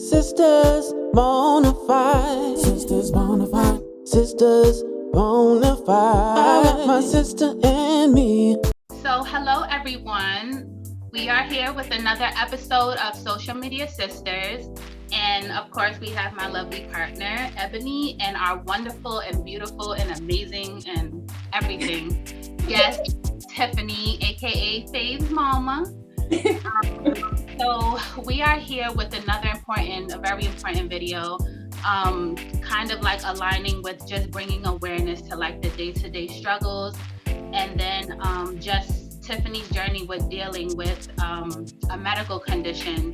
Sistas, Bonafide. Sistas, Bonafide. Sistas, Bonafide. I got my sister and me. So, hello everyone. We are here with another episode of Social Media Sisters. And of course, we have my lovely partner, Ebony, and our wonderful and beautiful and amazing and everything guest, Tiffany, aka Faye's mama. So we are here with a very important video, kind of like aligning with just bringing awareness to like the day-to-day struggles, and then just Tiffany's journey with dealing with a medical condition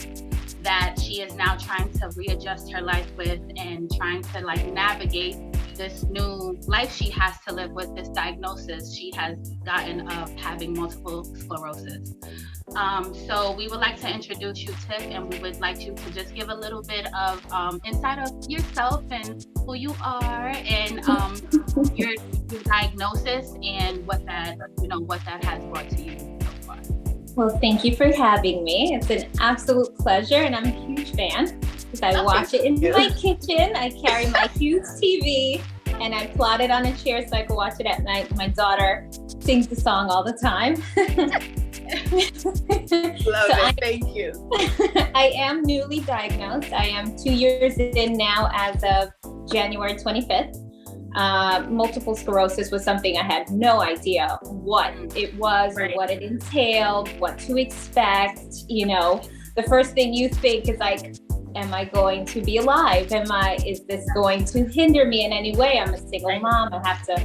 that she is now trying to readjust her life with and trying to like navigate this new life she has to live with this diagnosis she has gotten of having multiple sclerosis. So we would like to introduce you, Tiff, and we would like you to just give a little bit of insight of yourself and who you are and your diagnosis and what that has brought to you so far. Well, thank you for having me. It's an absolute pleasure, and I'm a huge fan because I watch it in my kitchen. I carry my huge TV, and I plot it on a chair so I can watch it at night. My daughter sings the song all the time. Thank you. I am newly diagnosed. I am 2 years in now as of January 25th. Multiple sclerosis was something I had no idea what it was, or what it entailed, what to expect. You know, the first thing you think is like, am I going to be alive? Is this going to hinder me in any way? I'm a single mom. I have to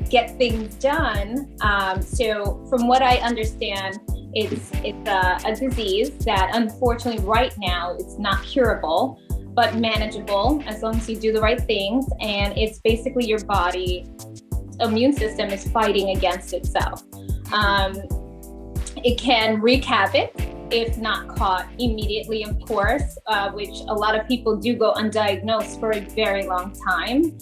get things done. So from what I understand, it's a disease that unfortunately right now it's not curable, but manageable as long as you do the right things. And it's basically your body immune system is fighting against itself. It can wreak havoc if not caught immediately, of course, which a lot of people do go undiagnosed for a very long time.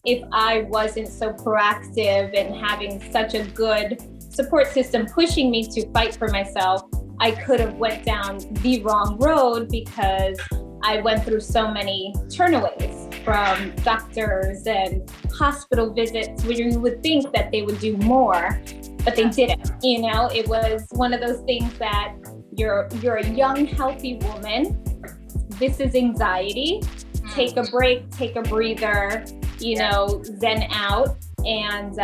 If I wasn't so proactive and having such a good support system pushing me to fight for myself, I could have went down the wrong road because I went through so many turnaways from doctors and hospital visits where you would think that they would do more, but they didn't. You know, it was one of those things that you're a young, healthy woman. This is anxiety. Take a break, take a breather, zen out, and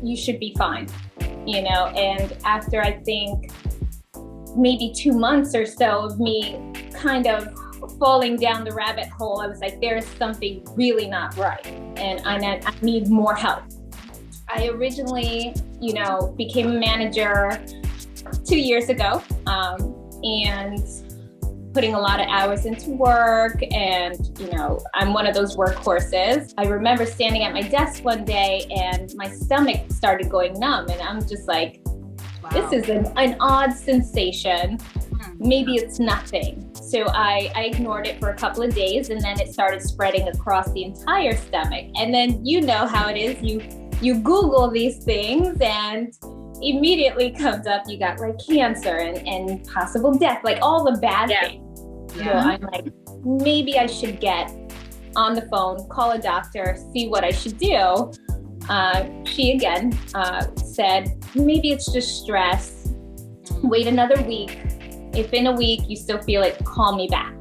you should be fine. And after I think maybe 2 months or so of me kind of falling down the rabbit hole, I was like, there is something really not right, and I need more help. I originally, became a manager 2 years ago, and putting a lot of hours into work, and I'm one of those workhorses. I remember standing at my desk one day and my stomach started going numb, and I'm just like, This is an odd sensation. Maybe it's nothing. So I ignored it for a couple of days, and then it started spreading across the entire stomach. And then you know how it is. You Google these things, and immediately comes up, you got like cancer and possible death, like all the bad things. So I'm like, maybe I should get on the phone, call a doctor, see what I should do. She again said, maybe it's just stress. Wait another week. If in a week you still feel it, call me back.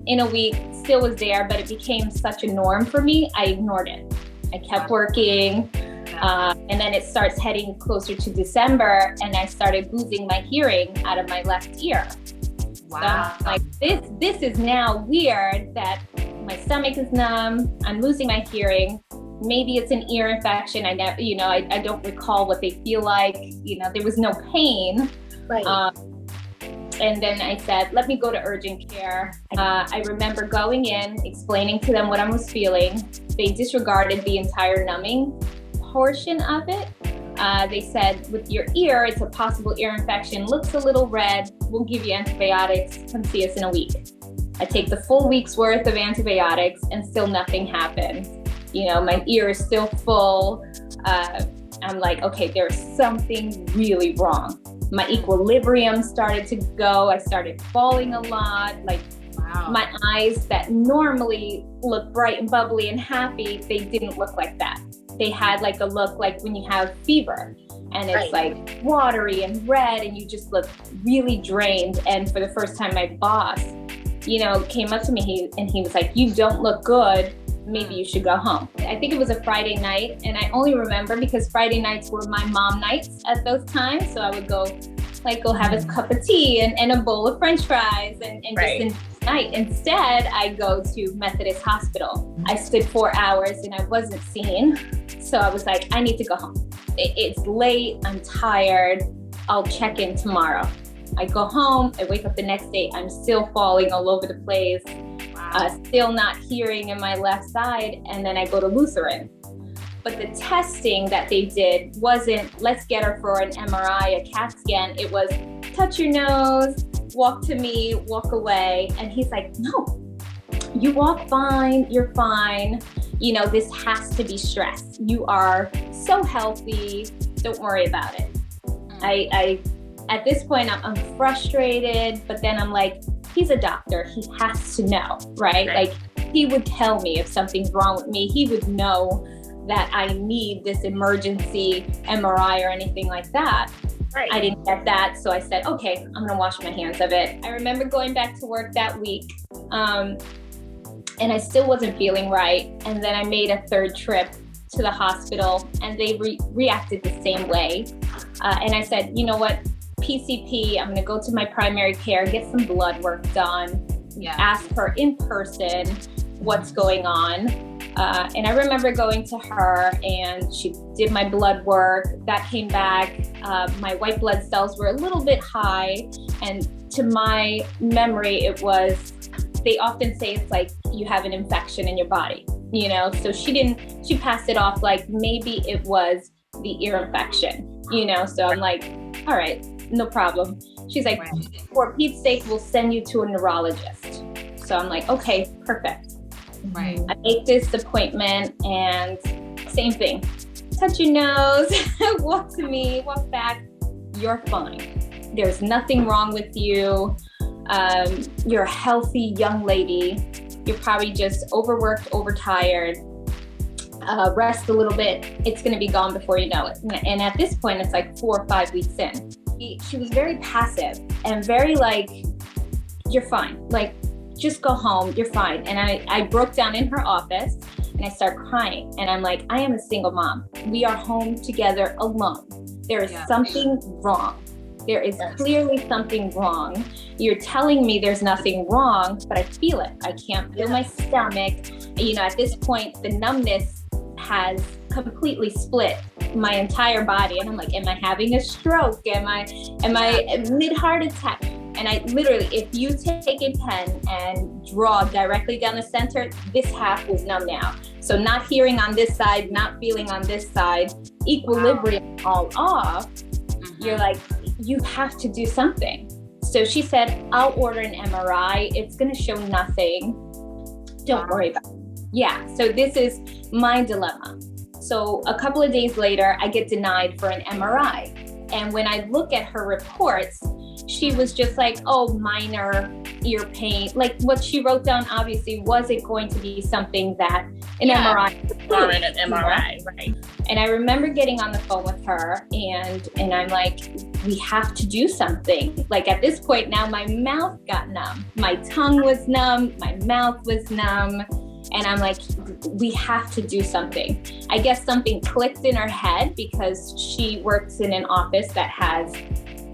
In a week, still was there, but it became such a norm for me, I ignored it. I kept working, and then it starts heading closer to December, and I started losing my hearing out of my left ear. Wow. So I'm like, this is now weird that my stomach is numb, I'm losing my hearing. Maybe it's an ear infection. I don't recall what they feel like. There was no pain. Right. And then I said, let me go to urgent care. I remember going in, explaining to them what I was feeling. They disregarded the entire numbing portion of it. They said, with your ear, it's a possible ear infection, looks a little red. We'll give you antibiotics. Come see us in a week. I take the full week's worth of antibiotics and still nothing happens. My ear is still full. I'm like, okay, there's something really wrong. My equilibrium started to go. I started falling a lot. Like My eyes that normally look bright and bubbly and happy, they didn't look like that. They had like a look like when you have fever and it's like watery and red and you just look really drained. And for the first time, my boss, you know, came up to me and he was like, you don't look good. Maybe you should go home. I think it was a Friday night. And I only remember because Friday nights were my mom nights at those times. So I would go have a cup of tea and a bowl of French fries and just night. Instead, I go to Methodist Hospital. I stood 4 hours and I wasn't seen. So I was like, I need to go home. It's late, I'm tired. I'll check in tomorrow. I go home, I wake up the next day, I'm still falling all over the place, still not hearing in my left side. And then I go to Lutheran. But the testing that they did wasn't, let's get her for an MRI, a CAT scan. It was touch your nose, walk to me, walk away. And he's like, no, you walk fine, you're fine. You know, this has to be stress. You are so healthy, don't worry about it. I at this point, I'm frustrated, but then I'm like, he's a doctor, he has to know, right? Like he would tell me if something's wrong with me, he would know that I need this emergency MRI or anything like that. I didn't get that. So I said, okay, I'm gonna wash my hands of it. I remember going back to work that week and I still wasn't feeling right. And then I made a third trip to the hospital and they reacted the same way. And I said, you know what, PCP, I'm gonna go to my primary care, get some blood work done, ask her in person what's going on. And I remember going to her and she did my blood work. That came back. My white blood cells were a little bit high. And to my memory, it was, they often say it's like you have an infection in your body, you know? So she passed it off like maybe it was the ear infection, you know? So I'm like, all right, no problem. She's like, for Pete's sake, we'll send you to a neurologist. So I'm like, okay, perfect. I make this appointment and same thing. Touch your nose, walk to me, walk back. You're fine. There's nothing wrong with you. You're a healthy young lady. You're probably just overworked, overtired. Rest a little bit. It's going to be gone before you know it. And at this point, it's like 4 or 5 weeks in. She was very passive and very like, you're fine. Like, just go home, you're fine. And I broke down in her office and I start crying. And I'm like, I am a single mom. We are home together alone. There is something wrong. There is clearly something wrong. You're telling me there's nothing wrong, but I feel it. I can't feel my stomach. You know, at this point, the numbness has completely split my entire body. And I'm like, am I having a stroke? Am I mid-heart attack? And I literally, if you take a pen and draw directly down the center, this half was numb now. So not hearing on this side, not feeling on this side, equilibrium all off, you're like, you have to do something. So she said, I'll order an MRI. It's gonna show nothing. Don't worry about it. Yeah, so this is my dilemma. So a couple of days later, I get denied for an MRI. And when I look at her reports, she was just like, oh, minor ear pain. Like what she wrote down obviously wasn't going to be something that an MRI or an MRI, right? And I remember getting on the phone with her and I'm like, we have to do something. Like at this point now, my mouth got numb. My tongue was numb, my mouth was numb. And I'm like, we have to do something. I guess something clicked in her head because she works in an office that has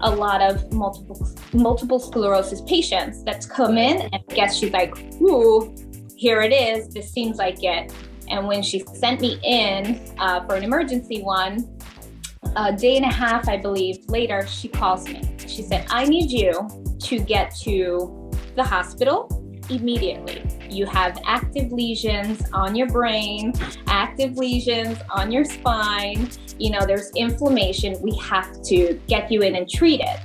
a lot of multiple sclerosis patients that's come in, and I guess she's like, ooh, here it is. This seems like it. And when she sent me in for an emergency one, a day and a half, I believe, later, she calls me. She said, I need you to get to the hospital immediately. You have active lesions on your brain, active lesions on your spine. You know, there's inflammation. We have to get you in and treat it.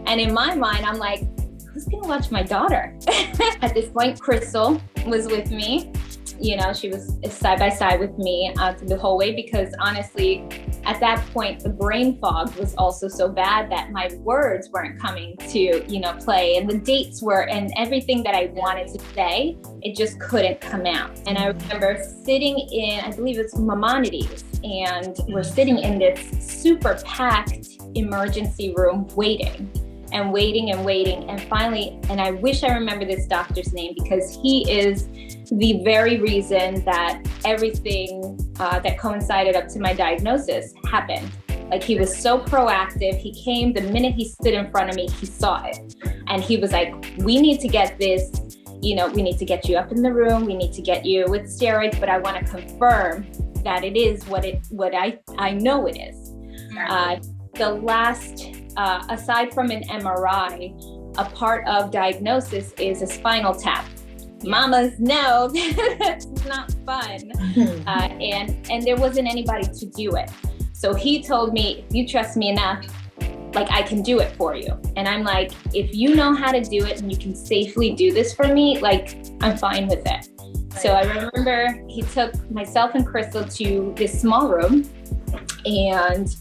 And in my mind, I'm like, who's gonna watch my daughter? At this point, Crystal was with me. You know, she was side by side with me through the whole way because honestly, at that point, the brain fog was also so bad that my words weren't coming to, play, and the dates were, and everything that I wanted to say, it just couldn't come out. And I remember sitting in, I believe it's Maimonides, and we're sitting in this super packed emergency room waiting. And finally, and I wish I remember this doctor's name, because he is the very reason that everything that coincided up to my diagnosis happened. Like, he was so proactive. He came the minute he stood in front of me, he saw it. And he was like, we need to get this, we need to get you up in the room. We need to get you with steroids, but I want to confirm that it is what I know it is. The last, aside from an MRI, a part of diagnosis is a spinal tap. Mamas know that's not fun. And there wasn't anybody to do it. So he told me, if you trust me enough, like, I can do it for you. And I'm like, if you know how to do it and you can safely do this for me, like, I'm fine with it. So I remember he took myself and Crystal to this small room, and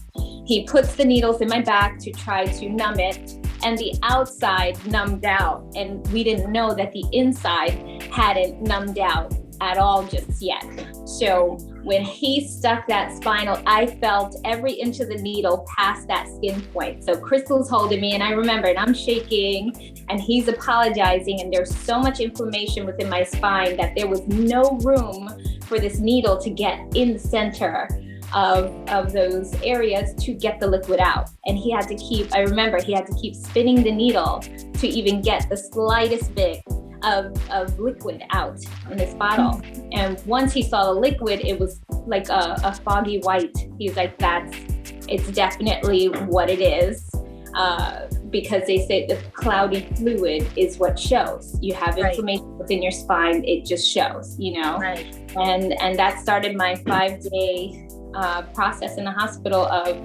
he puts the needles in my back to try to numb it, and the outside numbed out. And we didn't know that the inside hadn't numbed out at all just yet. So when he stuck that spinal, I felt every inch of the needle past that skin point. So Crystal's holding me, and I remember, and I'm shaking, and he's apologizing, and there's so much inflammation within my spine that there was no room for this needle to get in the center of those areas to get the liquid out. And he had to keep spinning the needle to even get the slightest bit of liquid out in this bottle. And once he saw the liquid, it was like a foggy white. He's like, it's definitely what it is. Because they say the cloudy fluid is what shows. You have inflammation within your spine, it just shows, Right. And that started my 5-day process in the hospital of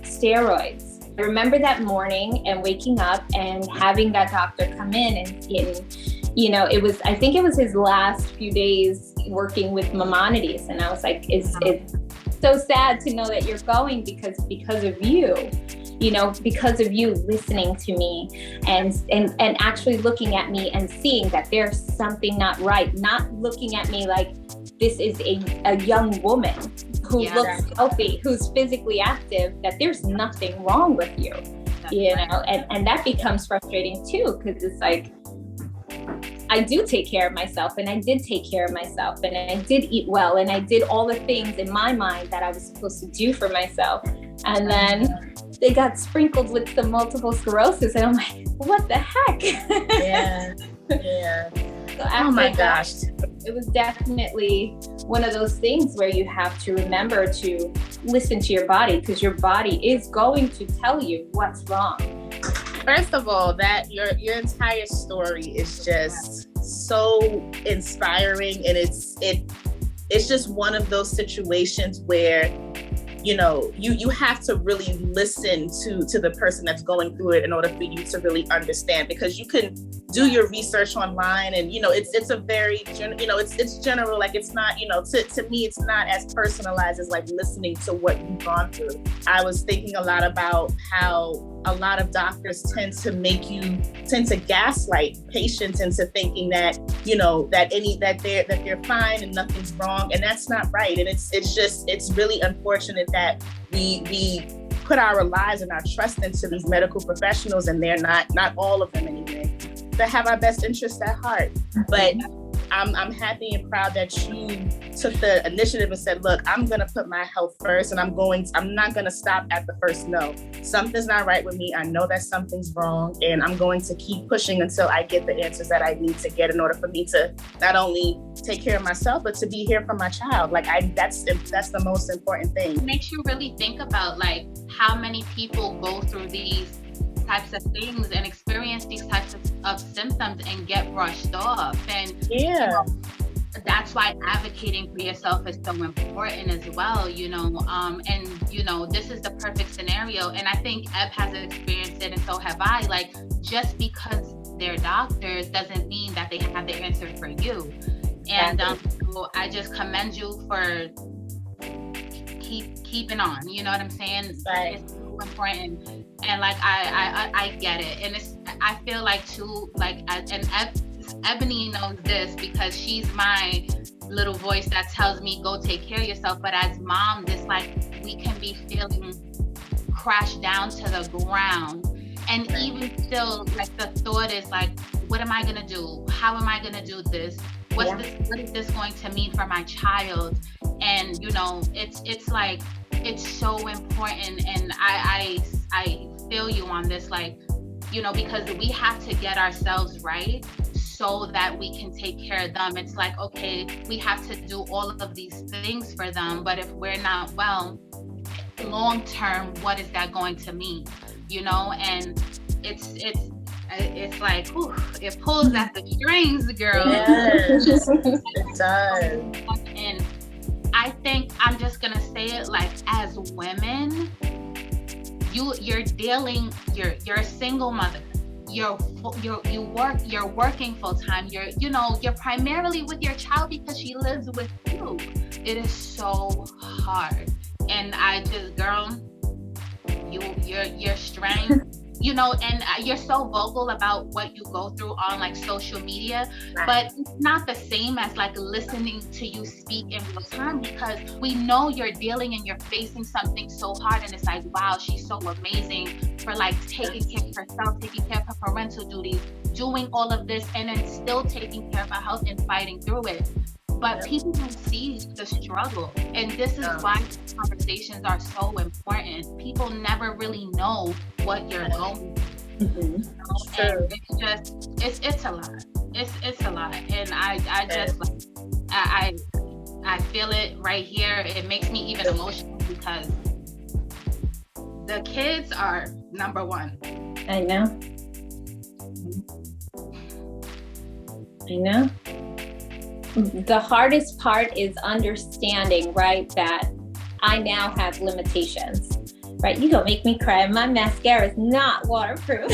steroids. I remember that morning and waking up and having that doctor come in, and I think it was his last few days working with Maimonides. And I was like, it's so sad to know that you're going, because of you, because of you listening to me and actually looking at me and seeing that there's something not right, not looking at me like this is a young woman who looks healthy, who's physically active, that there's nothing wrong with you, and that becomes frustrating too, because it's like, I do take care of myself, and I did take care of myself, and I did eat well, and I did all the things in my mind that I was supposed to do for myself. And then they got sprinkled with some multiple sclerosis, and I'm like, what the heck? Yeah. So oh my gosh. It was definitely one of those things where you have to remember to listen to your body, because your body is going to tell you what's wrong. First of all, that your entire story is just so inspiring, and it's just one of those situations where you have to really listen to the person that's going through it in order for you to really understand, because you can do your research online, and it's a very it's general, like, it's not, to me it's not as personalized as like listening to what you've gone through. I was thinking a lot about how a lot of doctors tend to gaslight patients into thinking that that they're fine and nothing's wrong, and that's not right. And it's really unfortunate that we put our lives and our trust into these medical professionals, and they're not all of them anyway, that have our best interests at heart. But I'm happy and proud that you took the initiative and said, look, I'm going to put my health first, and I'm not going to stop at the first no. Something's not right with me. I know that something's wrong, and I'm going to keep pushing until I get the answers that I need to get in order for me to not only take care of myself, but to be here for my child. Like, that's the most important thing. It makes you really think about like how many people go through these types of things and experience these types of symptoms and get brushed off. And that's why advocating for yourself is so important as well, and this is the perfect scenario. And I think Eb has experienced it, and so have I. Like, just because they're doctors doesn't mean that they have the answer for you. And so I just commend you for keeping on. You know what I'm saying? Right. It's so important. And like I get it. And I feel like too, like, and Ebony knows this because she's my little voice that tells me go take care of yourself. But as moms, it's like we can be feeling crashed down to the ground. And even still, like, the thought is like, what am I gonna do? How am I gonna do this? What is this going to mean for my child? And you know, it's like, it's so important. And I feel you on this, like, you know, because we have to get ourselves right so that we can take care of them. It's like, okay, we have to do all of these things for them, but if we're not well, long term, what is that going to mean? You know, and it's like, whew, it pulls at the strings, girl. Yes, it does. And I think I'm just gonna say it, like, as women, you're a single mother. You're working full time. You're primarily with your child because she lives with you. It is so hard. And I just, girl, your strength, you know, and you're so vocal about what you go through on like social media, but it's not the same as like listening to you speak in real time, because we know you're dealing and you're facing something so hard, and it's like, wow, she's so amazing for like taking care of herself, taking care of her parental duties, doing all of this, and then still taking care of her health and fighting through it. But people don't see the struggle. And this is why conversations are so important. People never really know what you're going through. You know? And it's just, it's a lot. It's a lot. And I just, like, I feel it right here. It makes me even emotional because the kids are number one. I know. The hardest part is understanding, right, that I now have limitations, right? You don't make me cry. My mascara is not waterproof.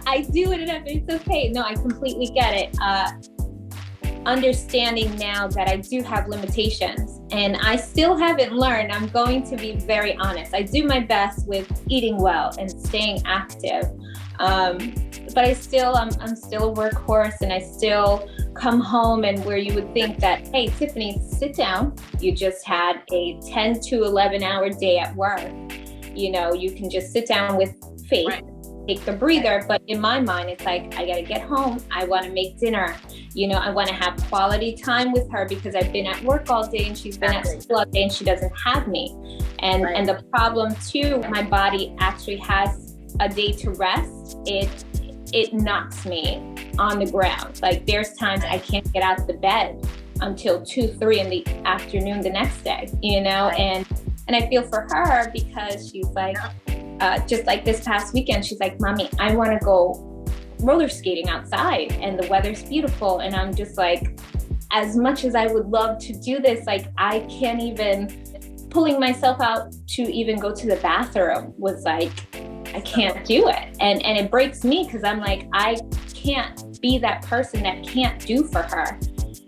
I do it enough. It's okay. No, I completely get it. Understanding now that I do have limitations, and I still haven't learned. I'm going to be very honest. I do my best with eating well and staying active. But I'm still a workhorse, and I still come home, and where you would think that, hey, Tiffany, sit down. You just had a 10 to 11 hour day at work. You know, you can just sit down with faith, take the breather. But in my mind, it's like, I got to get home. I want to make dinner. You know, I want to have quality time with her because I've been at work all day and she's been at school all day and she doesn't have me. And the problem too, my body actually has a day to rest. It knocks me on the ground. Like, there's times I can't get out of the bed until 2-3 in the afternoon the next day, you know, and I feel for her because she's like, just like this past weekend, she's like, Mommy, I want to go roller skating outside and the weather's beautiful. And I'm just like, as much as I would love to do this, like, I can't even, pulling myself out to even go to the bathroom was like, I can't do it. And it breaks me because I'm like, I can't be that person that can't do for her,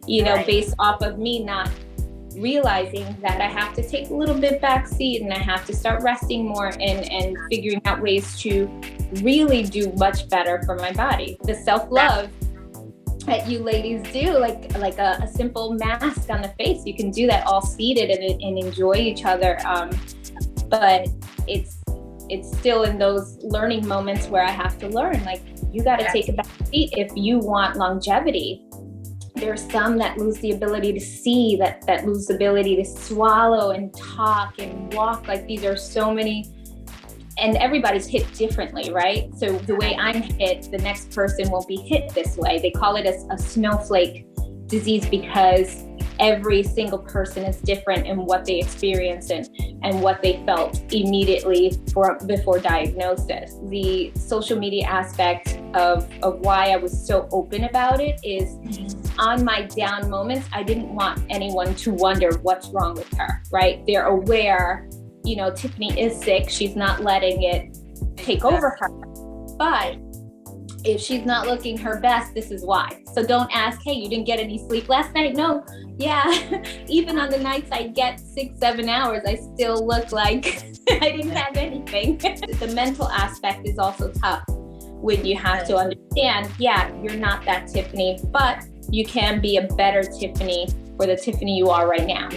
you know, based off of me not realizing that I have to take a little bit backseat and I have to start resting more and figuring out ways to really do much better for my body. The self-love that you ladies do, like a simple mask on the face, you can do that all seated and enjoy each other. But it's still in those learning moments where I have to learn, like, you got to take a back seat if you want longevity. There's some that lose the ability to see, that lose the ability to swallow and talk and walk. Like, these are so many, and everybody's hit differently, right? So the way I'm hit, the next person won't be hit this way. They call it a snowflake disease because every single person is different in what they experience and what they felt immediately before diagnosis. The social media aspect of why I was so open about it is on my down moments, I didn't want anyone to wonder what's wrong with her, right? They're aware, you know, Tiffany is sick. She's not letting it take over her. But If she's not looking her best, this is why. So don't ask, hey, you didn't get any sleep last night? No. Yeah. Even on the nights I get 6-7 hours, I still look like I didn't have anything. The mental aspect is also tough when you have to understand, yeah, you're not that Tiffany, but you can be a better Tiffany for the Tiffany you are right now.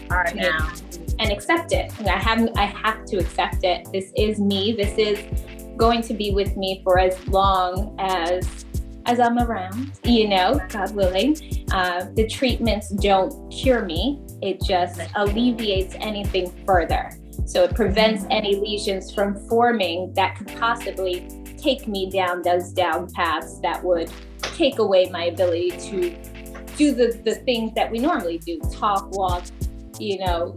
And accept it. And I have to accept it. This is me. This is going to be with me for as long as I'm around, you know, God willing. The treatments don't cure me. It just alleviates anything further. So it prevents any lesions from forming that could possibly take me down those down paths that would take away my ability to do the things that we normally do, talk, walk, you know,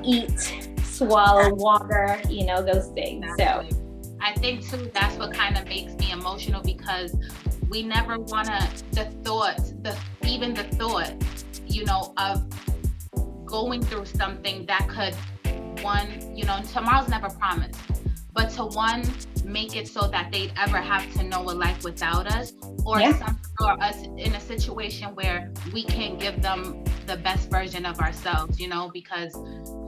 eat, swallow water, you know, those things. So I think too, that's what kind of makes me emotional, because we never want to, even the thought, you know, of going through something that could, one, you know, tomorrow's never promised, but to one, make it so that they'd ever have to know a life without us, or us in a situation where we can't give them the best version of ourselves, you know, because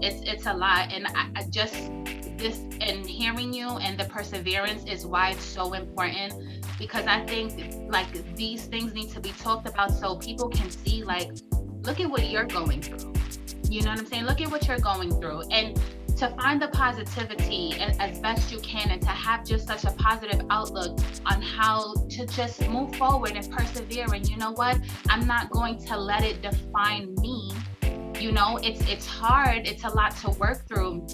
it's a lot. And I just, this, and hearing you and the perseverance is why it's so important, because I think like these things need to be talked about so people can see, like, look at what you're going through. You know what I'm saying? Look at what you're going through, and to find the positivity as best you can, and to have just such a positive outlook on how to just move forward and persevere. And you know what? I'm not going to let it define me. You know, it's hard. It's a lot to work through,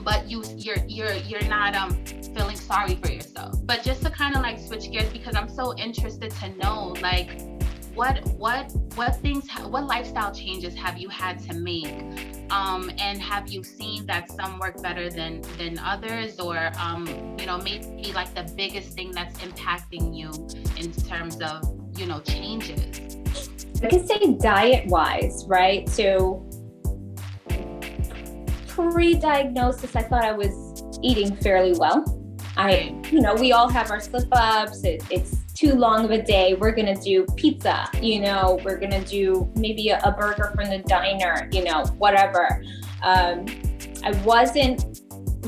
but you're not feeling sorry for yourself. But just to kind of like switch gears, because I'm so interested to know, like, what lifestyle changes have you had to make, and have you seen that some work better than others, or you know, maybe like the biggest thing that's impacting you in terms of, you know, changes? I could say diet wise, right? So pre-diagnosis, I thought I was eating fairly well. You know, we all have our slip ups. It's too long of a day. We're going to do pizza, you know, we're going to do maybe a burger from the diner, you know, whatever. I wasn't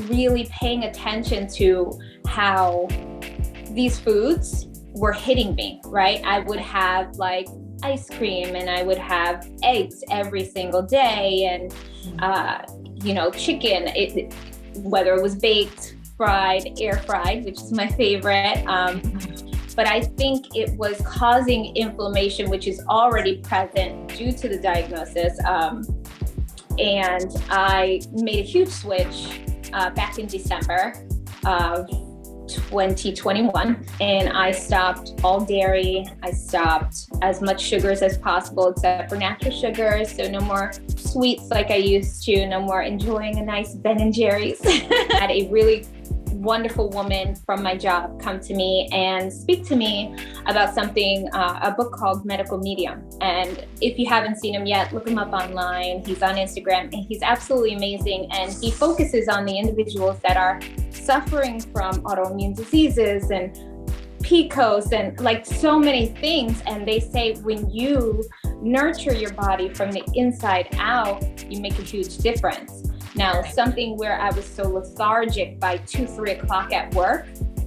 really paying attention to how these foods were hitting me, right? I would have like ice cream, and I would have eggs every single day, and, you know, chicken, whether it was baked, fried, air fried, which is my favorite. But I think it was causing inflammation, which is already present due to the diagnosis. And I made a huge switch back in December of 2021, and I stopped all dairy. I stopped as much sugars as possible, except for natural sugars. So no more sweets like I used to, no more enjoying a nice Ben & Jerry's. I had a really wonderful woman from my job come to me and speak to me about something, a book called Medical Medium. And if you haven't seen him yet, look him up online. He's on Instagram, and he's absolutely amazing. And he focuses on the individuals that are suffering from autoimmune diseases and PCOS and like so many things. And they say when you nurture your body from the inside out, you make a huge difference. Now, something where I was so lethargic by 2-3 o'clock at work,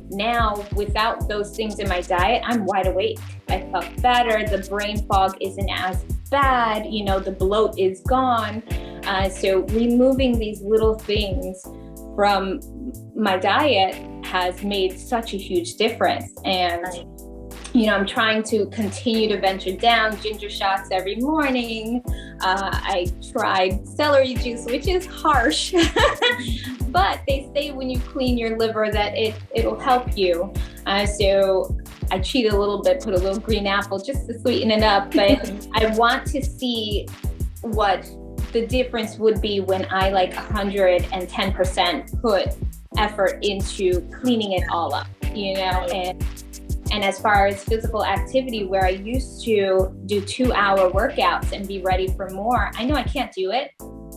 now without those things in my diet, I'm wide awake. I felt better. The brain fog isn't as bad. You know, the bloat is gone. So removing these little things from my diet has made such a huge difference. And you know, I'm trying to continue to venture down ginger shots every morning. I tried celery juice, which is harsh, but they say when you clean your liver that it'll help you. So I cheat a little bit, put a little green apple just to sweeten it up. But I want to see what the difference would be when I like 110% put effort into cleaning it all up, you know, and as far as physical activity, where I used to do 2-hour workouts and be ready for more, I know I can't do it.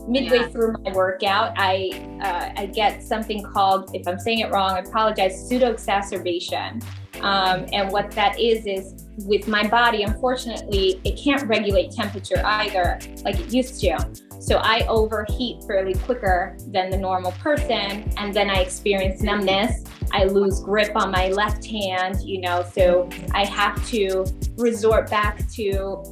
Midway through my workout, I get something called, if I'm saying it wrong, I apologize, pseudo-exacerbation. And what that is with my body, unfortunately, it can't regulate temperature either like it used to. So I overheat fairly quicker than the normal person, and then I experience numbness. I lose grip on my left hand, so I have to resort back to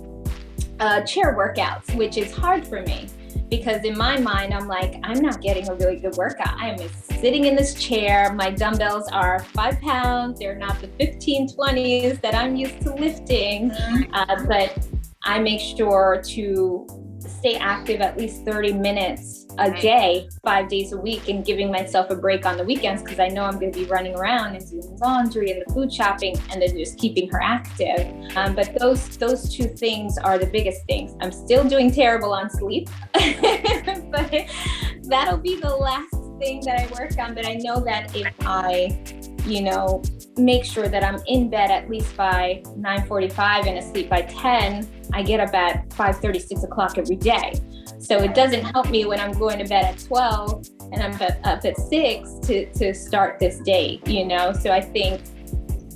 chair workouts, which is hard for me because in my mind, I'm like, I'm not getting a really good workout. I am sitting in this chair. My dumbbells are 5 pounds. They're not the 15, 20s that I'm used to lifting, but I make sure to stay active at least 30 minutes a day, 5 days a week, and giving myself a break on the weekends because I know I'm going to be running around and doing laundry and the food shopping and then just keeping her active. But those two things are the biggest things. I'm still doing terrible on sleep, but that'll be the last thing that I work on. But I know that if I, make sure that I'm in bed at least by 9:45 and asleep by 10, I get up at 5:30, 6 o'clock every day. So it doesn't help me when I'm going to bed at 12 and I'm up at 6 to start this day, So I think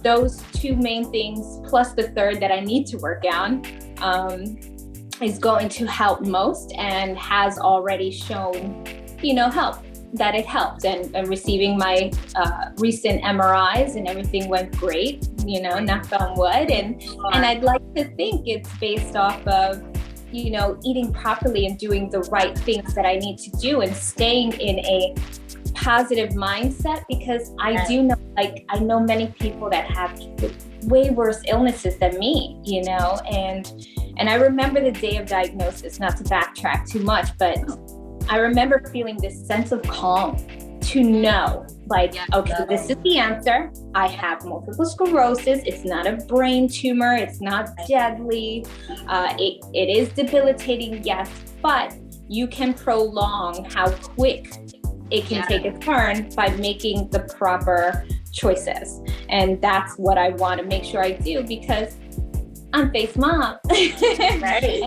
those two main things, plus the third that I need to work on, is going to help most and has already shown, help. That it helped, and receiving my recent MRIs and everything went great, knock on wood, and I'd like to think it's based off of, eating properly and doing the right things that I need to do and staying in a positive mindset, because I do know, I know many people that have way worse illnesses than me, and I remember the day of diagnosis, not to backtrack too much, but I remember feeling this sense of calm to know, okay, this is the answer. I have multiple sclerosis. It's not a brain tumor. It's not deadly. It is debilitating, yes, but you can prolong how quick it can take a turn by making the proper choices. And that's what I want to make sure I do, because I'm Faith's mom. Right.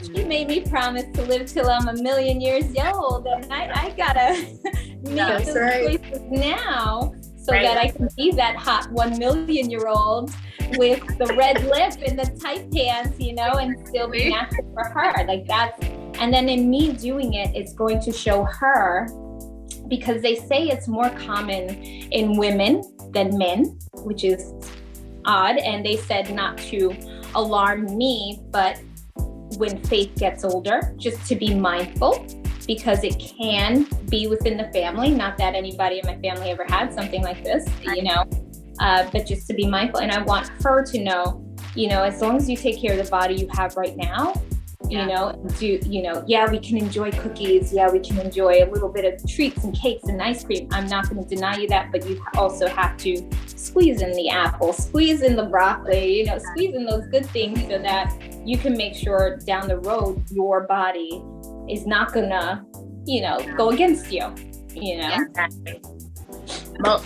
She made me promise to live till I'm 1,000,000 years old, and I gotta make those choices now so that I can be that hot 1,000,000-year-old with the red lip and the tight pants, and still be natural for her. And then in me doing it, it's going to show her, because they say it's more common in women than men, which is odd, and they said not to alarm me, but when Faith gets older, just to be mindful, because it can be within the family. Not that anybody in my family ever had something like this, but just to be mindful. And I want her to know, as long as you take care of the body you have right now, we can enjoy cookies. Yeah, we can enjoy a little bit of treats and cakes and ice cream. I'm not going to deny you that, but you also have to squeeze in the apple, squeeze in the broccoli, squeeze in those good things so that you can make sure down the road your body is not going to, go against you, Exactly.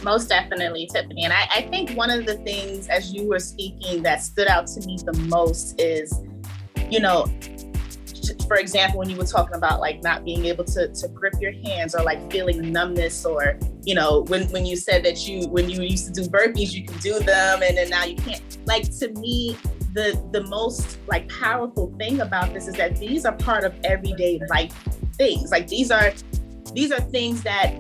Most definitely, Tiffany. And I think one of the things, as you were speaking, that stood out to me the most is, for example, when you were talking about not being able to grip your hands, or feeling numbness, or when you said that when you used to do burpees you could do them and then now you can't. To me, the most powerful thing about this is that these are part of everyday life things. These are things that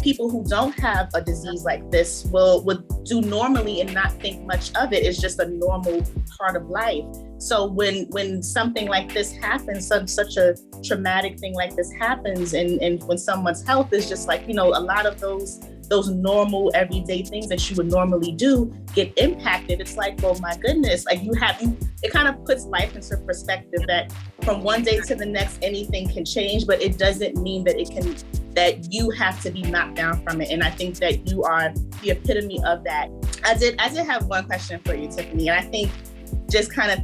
people who don't have a disease like this would do normally and not think much of it. It's just a normal part of life. So when something like this happens, such a traumatic thing like this happens, and when someone's health is just a lot of those normal everyday things that you would normally do get impacted, it's oh my goodness, it kind of puts life into perspective that from one day to the next anything can change, but it doesn't mean that that you have to be knocked down from it. And I think that you are the epitome of that. I did have one question for you, Tiffany, and I think just kind of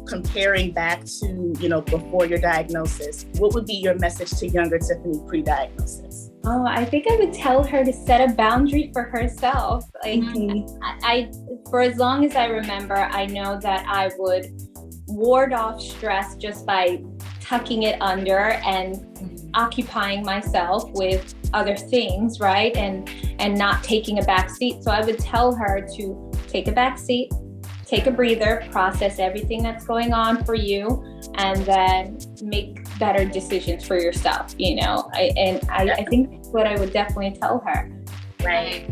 comparing back to, before your diagnosis, what would be your message to younger Tiffany pre-diagnosis? Oh, I think I would tell her to set a boundary for herself. I for as long as I remember, I know that I would ward off stress just by tucking it under and occupying myself with other things, right? And not taking a back seat. So I would tell her to take a back seat, take a breather, process everything that's going on for you, and then make better decisions for yourself, you know. I think that's what I would definitely tell her. Right.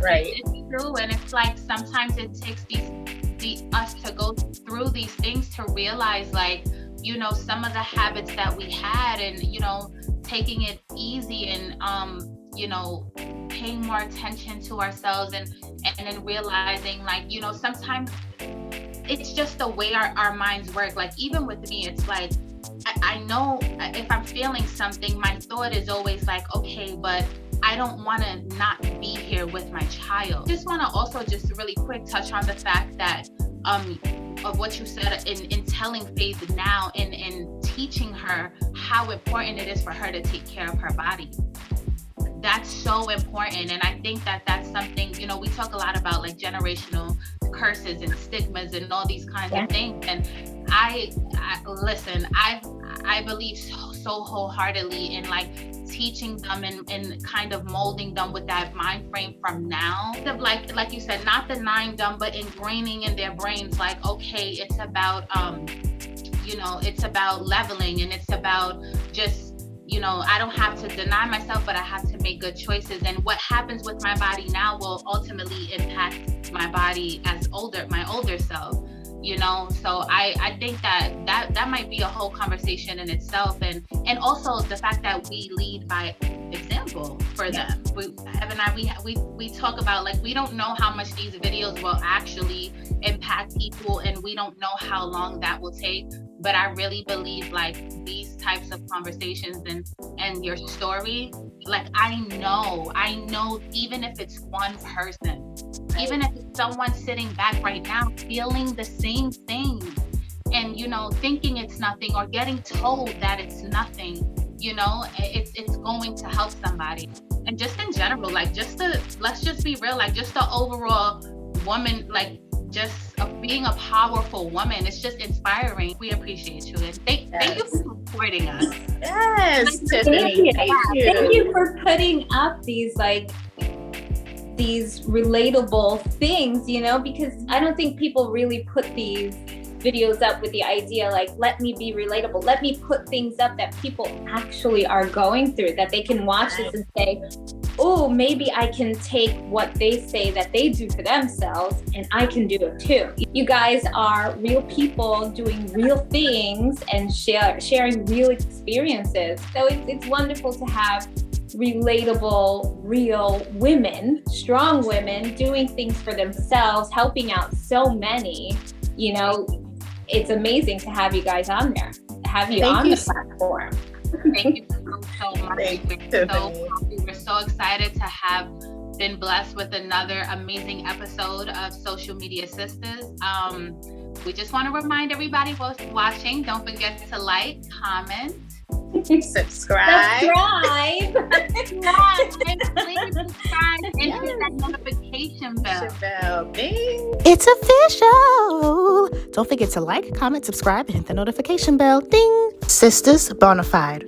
Right. It's true, and it's like sometimes it takes us to go through these things to realize, like, you know, some of the habits that we had, and, you know, taking it easy, and you know, paying more attention to ourselves, and then realizing, like, you know, sometimes it's just the way our minds work. Like, even with me, it's like I know if I'm feeling something, my thought is always like, okay, but I don't want to not be here with my child. Just want to also just really quick touch on the fact that of what you said in telling Faith now, and teaching her how important it is for her to take care of her body. That's so important. And I think that that's something, you know, we talk a lot about like generational curses and stigmas and all these kinds of things. And I listen, I believe so wholeheartedly in like teaching them and kind of molding them with that mind frame from now. Like you said, not denying them, but ingraining in their brains, like, okay, it's about, you know, it's about leveling, and it's about just, you know, I don't have to deny myself, but I have to make good choices. And what happens with my body now will ultimately impact my body as my older self, you know? So I think that might be a whole conversation in itself. And also the fact that we lead by example for them. Ev and I, we talk about, like, we don't know how much these videos will actually impact people, and we don't know how long that will take. But I really believe, like, these types of conversations and your story, like, I know, even if it's one person, even if it's someone sitting back right now feeling the same thing, and, you know, thinking it's nothing, or getting told that it's nothing, you know, it's going to help somebody. And just in general, like, let's just be real, like, just the overall woman, like, just being a powerful woman, it's just inspiring. We appreciate you, and thank you for supporting us. Yes, Tiffany. Thank you for putting up these relatable things, you know, because I don't think people really put these videos up with the idea, like, let me be relatable, let me put things up that people actually are going through, that they can watch this and say, oh, maybe I can take what they say that they do to themselves, and I can do it too. You guys are real people doing real things and sharing real experiences. So it's wonderful to have relatable, real women, strong women doing things for themselves, helping out so many. You know, it's amazing to have you guys on there, have you on the platform. Thank you so much. We're so excited to have been blessed with another amazing episode of Social Media Sisters. We just want to remind everybody who's watching, don't forget to like, comment, subscribe, and please subscribe and hit that notification bell. Bing. It's official. Don't forget to like, comment, subscribe, and hit the notification bell. Ding. Sistas Bonafide.